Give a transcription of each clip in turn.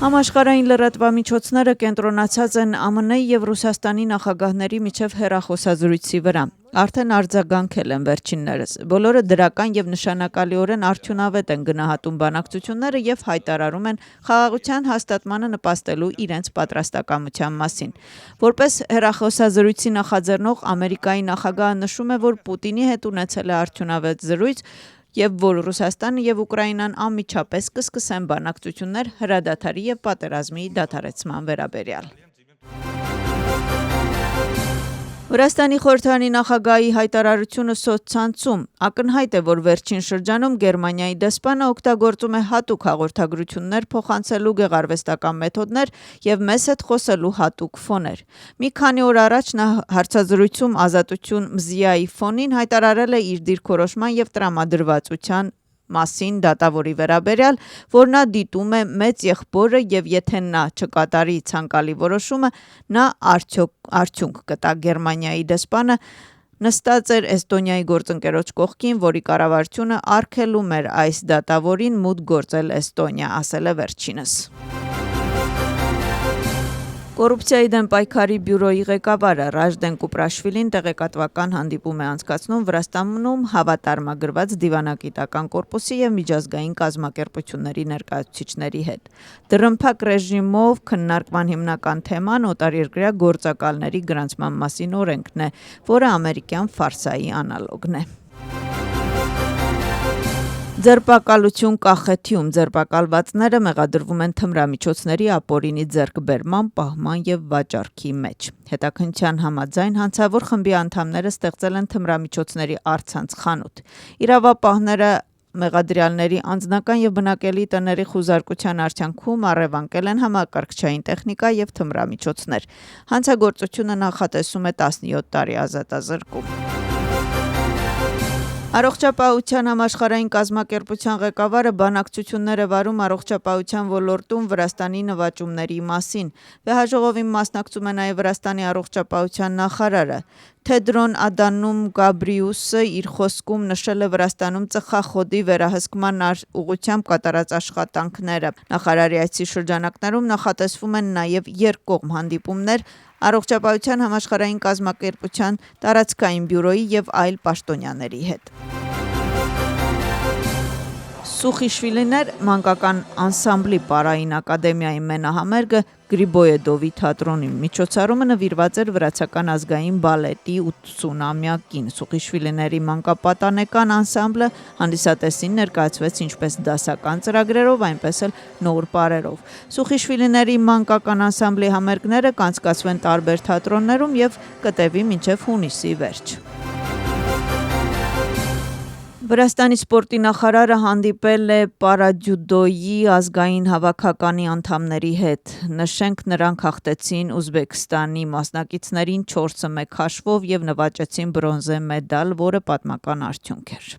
Համաշխարհային լրատվամիջոցները կենտրոնացած են ԱՄՆ եւ Ռուսաստանի նախագահների միջև հեռախոսազրույցի վրա։ Արդեն արձագանքել են վերջիններս։ Բոլորը դրական եւ նշանակալիորեն արդյունավետ են գնահատում բանակցությունները եւ հայտարարում են խաղաղության հաստատմանը նպաստելու իրենց պատրաստակամության մասին։ Որպես հեռախոսազրույցի նախաձեռնող Ամերիկայի նախագահը նշում է, որ Պուտինի հետ ունեցել է արդյունավետ զրույց եւ որ Ռուսաստանը եւ Ուկրաինան անմիջապես կսկսեն բանակցություններ հրադադարի եւ պատերազմի դադարեցման վերաբերյալ։ Վրաստանի խորհրդարանի նախագահի հայտարարությունը սոցցանցում ակնհայտ է, որ վերջին շրջանում Գերմանիայի դեսպանը օգտագործում է հատուկ հաղորդագրություններ փոխանցելու գեղարվեստական մեթոդներ եւ մեզ հետ խոսելու հատուկ ֆոներ։ Մի քանի օր առաջ նա հարցազրույցում Ազատություն Մզիայի ֆոնին հայտարարել է իր դիրքորոշման եւ տրամադրվածության մասին դատավորի վերաբերյալ, որ նա դիտում է մեծ եղբորը եւ եթե նա չկատարի ցանկալի որոշումը, նա արդյունք կտա։ Գերմանիայի դեսպանը նստած էր Էստոնիայի գործընկերոջ կողքին, որի կառավարությունը արգելում էր այս դատավորին մուտք գործել Էստոնիա, ասել է վերջինս։ Կոռուպցիայի դեմ պայքարի բյուրոյի ղեկավարը Ռաժդեն Կուպրաշվիլին տեղեկատվական հանդիպում է անցկացնում Վրաստանում հավատարմագրված դիվանագիտական կորպուսի եւ միջազգային կազմակերպությունների ներկայացուցիչների հետ։ Դռնփակ ռեժիմով քննարկման հիմնական թեման օտարերկրյա գործակալների գրանցման մասին օրենքն է, որը ամերիկյան ֆարսայի անալոգն է։ Ձերբակալություն Կախեթիում ձերբակալվածները մեղադրվում են թմրամիջոցների ապօրինի ձեռքբերման, պահման եւ վաճառքի մեջ։ Հետաքննության համաձայն հանցավոր խմբի անդամները ստեղծել են թմրամիջոցների առցանց խանութ։ Իրավապահները մեղադրյալների անձնական եւ բնակելի տների խուզարկության արդյունքում առևանգել են համակարգչային տեխնիկա եւ թմրամիջոցներ։ Հանցագործությունը նախատեսում է 17 տարի ազատազրկում։ Առողջապահության համաշխարհային կազմակերպության ղեկավարը բանակցություններ է վարում առողջապահության ոլորտում Վրաստանի նվաճումների մասին։ Վեհաժողովին մասնակցում է նաև Վրաստանի առողջապահության նախարարը։ Թեդրոն Ադանոմ Գաբրիուսը իր խոսքում նշել է Վրաստանում ծխախոտի վերահսկման ուղղությամբ կատարած աշխատանքները։ Նախարարի այցի շրջանակներում նախատեսվում են նաև երկկողմ հանդիպումներ առողջապահության համաշխարհային կազմակերպության տարածքային բյուրոյի եւ այլ պաշտոնյաների հետ։ Սուխիշվիլիներ մանկական անսամբլի պարային ակադեմիայի մենահամերգը Գրիբոյեդովի թատրոնի միջոցառումը նվիրված էր վրացական ազգային բալետի 80-ամյակին։ Սուխիշվիլիների մանկապատանեկան անսամբլը հանդիսատեսին ներկայացվեց ինչպես դասական ծրագրերով, այնպես էլ նոր պարերով։ Սուխիշվիլիների մանկական անսամբլի համերգները կանցկացվեն տարբեր թատրոններում եւ կտևի մինչեւ հունիսի վերջ։ Վրաստանի սպորտի նախարարը հանդիպել է պարաջյուդոյի ազգային հավաքականի անդամների հետ։ Նշենք, նրանք հաղթեցին Ուզբեկստանի մասնակիցներին 4-1 հաշվով եւ նվաճեցին բրոնզե մեդալ, որը պատմական արդյունք էր։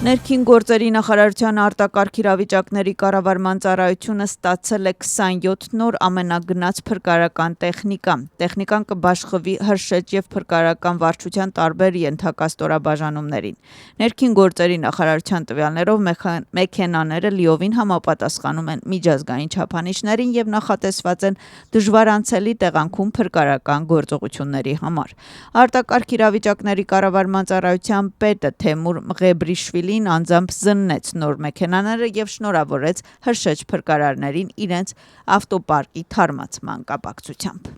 Ներքին գործերի նախարարության արտակարգ իրավիճակների կառավարման ծառայությունը ստացել է 27 նոր ամենագնաց փրկարարական տեխնիկա։ Տեխնիկան կբաշխվի հրշեջ եւ փրկարարական վարչության տարբեր ենթակա ստորաբաժանումներին։ Ներքին գործերի նախարարության տվյալներով մեքենաները լիովին համապատասխանում են միջազգային չափանիշներին եւ նախատեսված են դժվարանցելի տեղանքում փրկարարական գործողությունների համար։ Արտակարգ իրավիճակների կառավարման ծառայության պետը Թեմուր Ղեբրիշվիլին անձամբ զննեց նոր մեքենաները եւ շնորհավորեց հրշեջ փրկարարներին իրենց ավտոպարկի թարմացման կապակցությամբ։